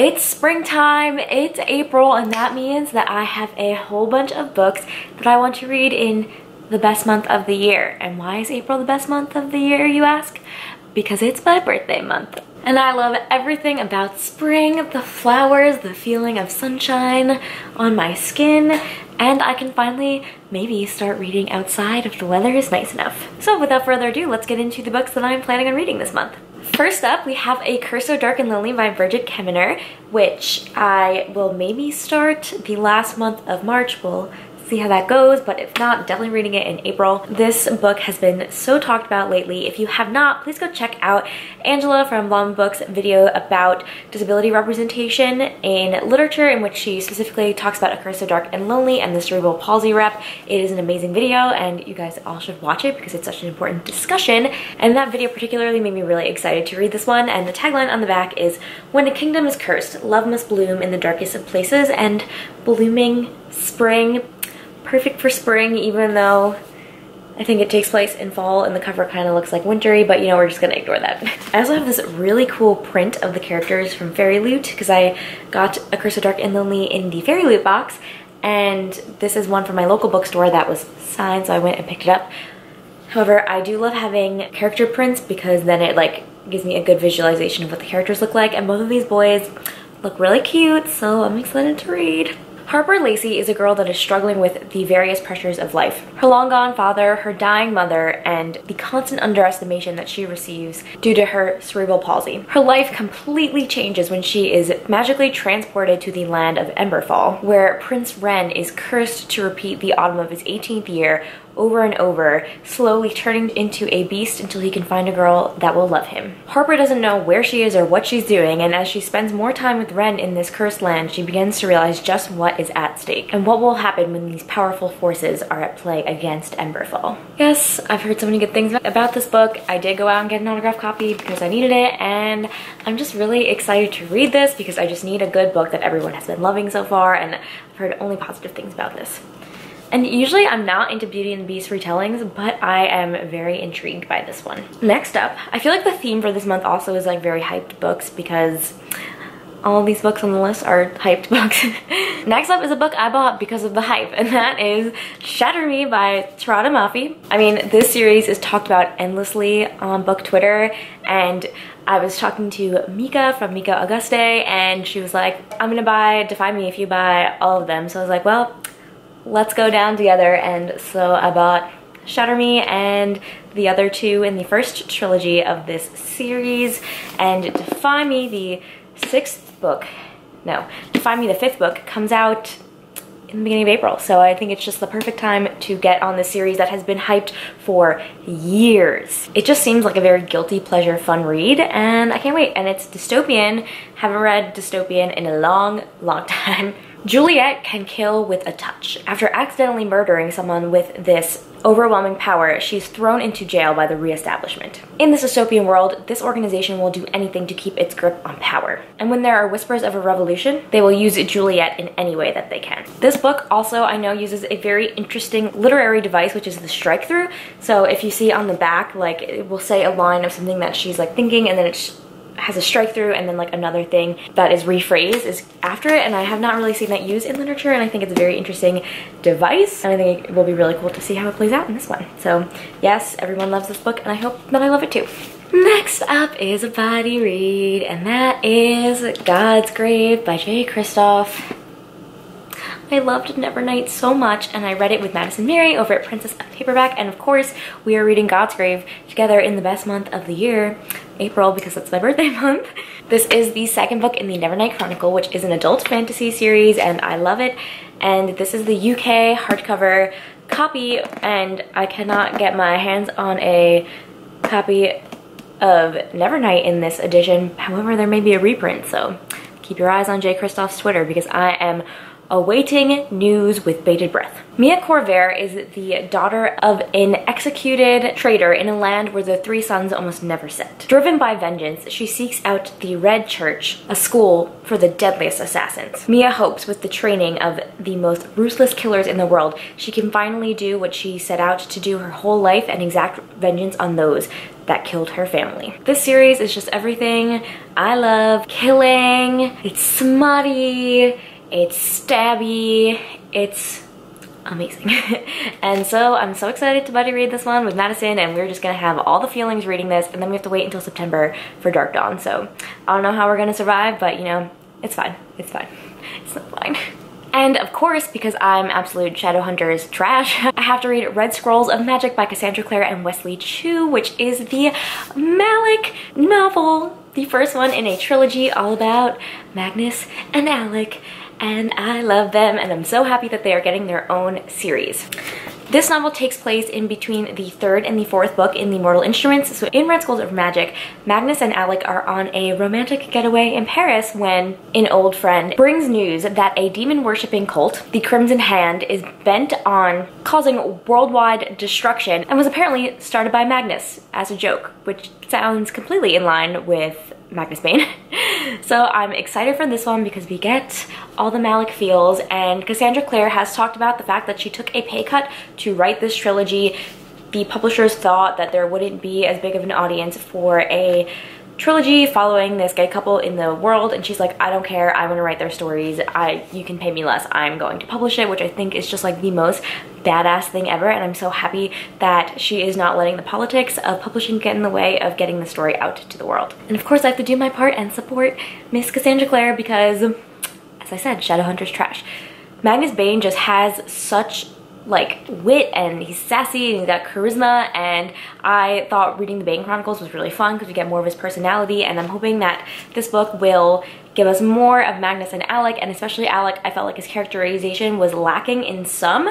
It's springtime, it's April, and that means that I have a whole bunch of books that I want to read in the best month of the year. And why is April the best month of the year, you ask? Because it's my birthday month. And I love everything about spring, the flowers, the feeling of sunshine on my skin, and I can finally maybe start reading outside if the weather is nice enough. So without further ado, let's get into the books that I'm planning on reading this month. First up, we have A Curse So Dark and Lonely by Bridget Kemmerer, which I will maybe start the last month of March. We'll see how that goes, but if not, definitely reading it in April. This book has been so talked about lately. If you have not, please go check out Angela from Blonde Books video about disability representation in literature, in which she specifically talks about A Curse So Dark and Lonely and the cerebral palsy rep. It is an amazing video and you guys all should watch it because it's such an important discussion, and that video particularly made me really excited to read this one. And the tagline on the back is, "When a kingdom is cursed, love must bloom in the darkest of places," and blooming spring. Perfect for spring, even though I think it takes place in fall and the cover kind of looks like wintry, but you know, we're just gonna ignore that. I also have this really cool print of the characters from Fairy Loot because I got A Curse So Dark and Lonely in the Fairy Loot box, and this is one from my local bookstore that was signed, so I went and picked it up. However, I do love having character prints because then it like gives me a good visualization of what the characters look like, and both of these boys look really cute, so I'm excited to read. Harper Lacey is a girl that is struggling with the various pressures of life. Her long-gone father, her dying mother, and the constant underestimation that she receives due to her cerebral palsy. Her life completely changes when she is magically transported to the land of Emberfall, where Prince Ren is cursed to repeat the autumn of his 18th year over and over, slowly turning into a beast until he can find a girl that will love him. Harper doesn't know where she is or what she's doing, and as she spends more time with Ren in this cursed land, she begins to realize just what is at stake and what will happen when these powerful forces are at play against Emberfall. Yes, I've heard so many good things about this book. I did go out and get an autographed copy because I needed it, and I'm just really excited to read this because I just need a good book that everyone has been loving so far, and I've heard only positive things about this. And usually I'm not into Beauty and the Beast retellings, but I am very intrigued by this one. Next up, I feel like the theme for this month also is like very hyped books because all of these books on the list are hyped books. Next up is a book I bought because of the hype, and that is Shatter Me by Tarada Mafi. I mean, this series is talked about endlessly on book Twitter, and I was talking to Mika from Mika Auguste, and she was like, I'm gonna buy Defy Me if you buy all of them. So I was like, well, let's go down together, and so I bought Shatter Me and the other two in the first trilogy of this series, and Defy Me, the fifth book comes out in the beginning of April, so I think it's just the perfect time to get on this series that has been hyped for years. It just seems like a very guilty pleasure fun read, and I can't wait. And it's dystopian. Haven't read dystopian in a long time. Juliet can kill with a touch. After accidentally murdering someone with this overwhelming power, she's thrown into jail by the Reestablishment. In this dystopian world, this organization will do anything to keep its grip on power. And when there are whispers of a revolution, they will use Juliet in any way that they can. This book also, I know, uses a very interesting literary device, which is the strike through. So if you see on the back, like, it will say a line of something that she's like thinking, and then it has a strike through, and then like another thing that is rephrased is after it, and I have not really seen that used in literature, and I think it's a very interesting device, and I think it will be really cool to see how it plays out in this one. So yes, everyone loves this book, and I hope that I love it too. Next up is a body read, and that is God's Grave by J. Kristoff. I loved Nevernight so much, and I read it with Madison Mary over at Princess of Paperback, and of course we are reading God's Grave together in the best month of the year, April, because that's my birthday month. This is the second book in the Nevernight Chronicle, which is an adult fantasy series, and I love it. And this is the UK hardcover copy, and I cannot get my hands on a copy of Nevernight in this edition. However, there may be a reprint, so keep your eyes on J. Kristoff's Twitter because I am awaiting news with bated breath. Mia Corvair is the daughter of an executed traitor in a land where the three suns almost never set. Driven by vengeance, she seeks out the Red Church, a school for the deadliest assassins. Mia hopes with the training of the most ruthless killers in the world, she can finally do what she set out to do her whole life and exact vengeance on those that killed her family. This series is just everything I love. Killing, it's smutty, it's stabby, it's amazing. And so I'm so excited to buddy read this one with Madison, and we're just gonna have all the feelings reading this, and then we have to wait until September for Dark Dawn. So I don't know how we're gonna survive, but you know, it's fine. It's fine. It's not fine. And of course, because I'm absolute Shadowhunters trash, I have to read Red Scrolls of Magic by Cassandra Clare and Wesley Chu, which is the Malik novel, the first one in a trilogy all about Magnus and Alec, and I love them, and I'm so happy that they are getting their own series. This novel takes place in between the third and the fourth book in the Mortal Instruments. So in Red Scrolls of Magic, Magnus and Alec are on a romantic getaway in Paris when an old friend brings news that a demon-worshipping cult, the Crimson Hand, is bent on causing worldwide destruction and was apparently started by Magnus as a joke, which sounds completely in line with Magnus Bane. So I'm excited for this one because we get all the Malik feels, and Cassandra Clare has talked about the fact that she took a pay cut to write this trilogy. The publishers thought that there wouldn't be as big of an audience for a trilogy following this gay couple in the world, and she's like, I don't care, I want to write their stories, you can pay me less, I'm going to publish it, which I think is just like the most badass thing ever, and I'm so happy that she is not letting the politics of publishing get in the way of getting the story out to the world. And of course I have to do my part and support Miss Cassandra Clare because, as I said, Shadowhunters trash. Magnus Bane just has such like wit, and he's sassy, and he's got charisma, and I thought reading the Bane Chronicles was really fun because we get more of his personality, and I'm hoping that this book will give us more of Magnus and Alec, and especially Alec. I felt like his characterization was lacking in some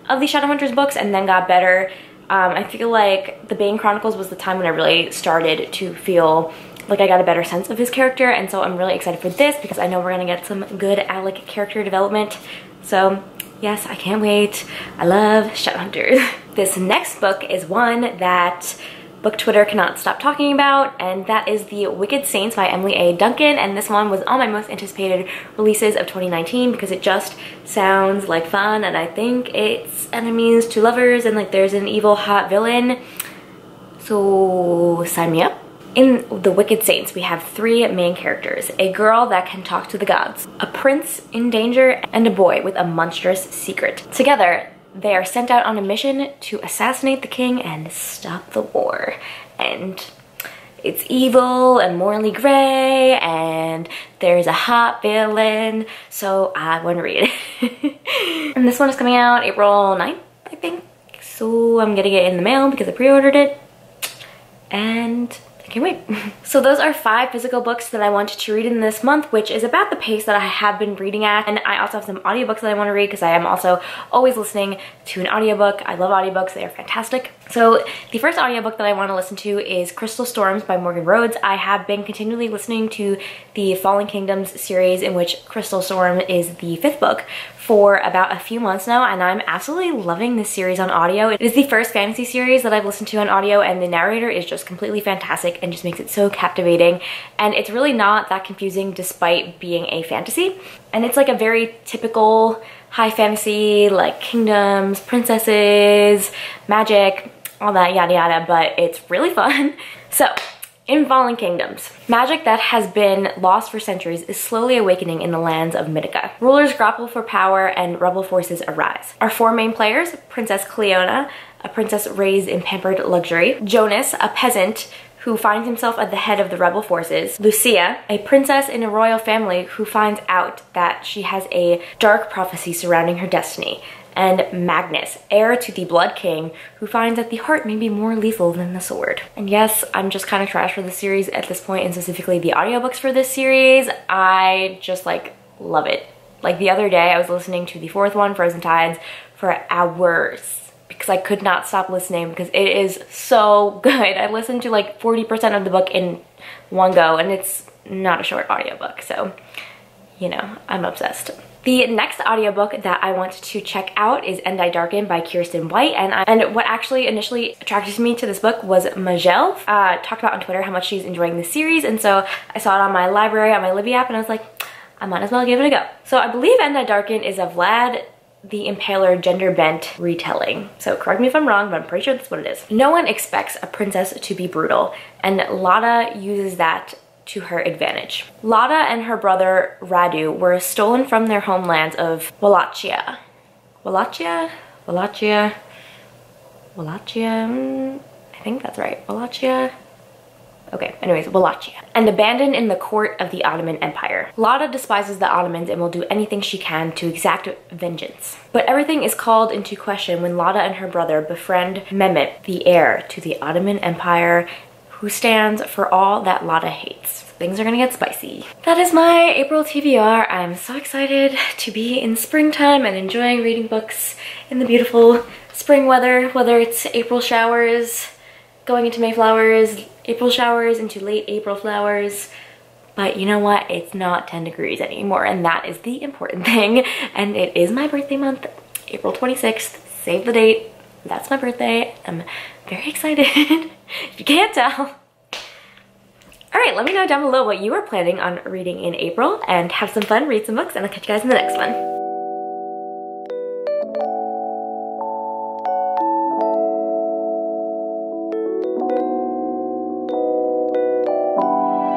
of the Shadowhunters books and then got better. I feel like the Bane Chronicles was the time when I really started to feel like I got a better sense of his character, and so I'm really excited for this because I know we're gonna get some good Alec character development. So yes, I can't wait. I love Shadowhunters. This next book is one that book Twitter cannot stop talking about, and that is The Wicked Saints by Emily A. Duncan, and this one was on my most anticipated releases of 2019 because it just sounds like fun, and I think it's enemies to lovers, and like there's an evil hot villain, so sign me up. In The Wicked Saints, we have three main characters: a girl that can talk to the gods, a prince in danger, and a boy with a monstrous secret. Together, they are sent out on a mission to assassinate the king and stop the war. And it's evil and morally gray, and there's a hot villain, so I want to read it. And this one is coming out April 9th, I think. So I'm getting it in the mail because I pre-ordered it, and I can't wait. So those are 5 physical books that I wanted to read in this month, which is about the pace that I have been reading at. And I also have some audiobooks that I want to read because I am also always listening to an audiobook. I love audiobooks, they are fantastic. So the first audiobook that I want to listen to is Crystal Storms by Morgan Rhodes. I have been continually listening to the Fallen Kingdoms series, in which Crystal Storm is the 5th book, for about a few months now, and I'm absolutely loving this series on audio. It is the first fantasy series that I've listened to on audio, and the narrator is just completely fantastic and just makes it so captivating, and it's really not that confusing despite being a fantasy. And it's like a very typical high fantasy, like kingdoms, princesses, magic, all that yada yada, but it's really fun. So in Fallen Kingdoms, magic that has been lost for centuries is slowly awakening in the lands of Mythica. Rulers grapple for power and rebel forces arise. Our 4 main players: Princess Cleona, a princess raised in pampered luxury; Jonas, a peasant who finds himself at the head of the rebel forces; Lucia, a princess in a royal family who finds out that she has a dark prophecy surrounding her destiny; and Magnus, heir to the Blood King, who finds that the heart may be more lethal than the sword. And yes, I'm just kind of trash for the series at this point, and specifically the audiobooks for this series. I just like love it. Like the other day I was listening to the 4th one, Frozen Tides, for hours because I could not stop listening because it is so good. I listened to like 40% of the book in one go, and it's not a short audiobook, so you know, I'm obsessed. The next audiobook that I wanted to check out is End I Darken by Kirsten White, and what actually initially attracted me to this book was Majel talked about on Twitter how much she's enjoying the series, and so I saw it on my library, on my Libby app, and I was like, I might as well give it a go. So I believe End I Darken is a Vlad the Impaler gender bent retelling. So correct me if I'm wrong, but I'm pretty sure that's what it is. No one expects a princess to be brutal, and Lada uses that to her advantage. Lada and her brother Radu were stolen from their homelands of Wallachia. Wallachia? Wallachia? Wallachia? I think that's right. Wallachia? Okay, anyways, Wallachia. And abandoned in the court of the Ottoman Empire. Lada despises the Ottomans and will do anything she can to exact vengeance. But everything is called into question when Lada and her brother befriend Mehmet, the heir to the Ottoman Empire, who stands for all that Lada hates. Things are gonna get spicy. That is my April TBR. I'm so excited to be in springtime and enjoying reading books in the beautiful spring weather, whether it's April showers, going into May flowers, April showers into late April flowers. But you know what? It's not 10 degrees anymore, and that is the important thing. And it is my birthday month, April 26th. Save the date. That's my birthday. I'm very excited, if you can't tell. All right, let me know down below what you are planning on reading in April, and have some fun, read some books, and I'll catch you guys in the next one.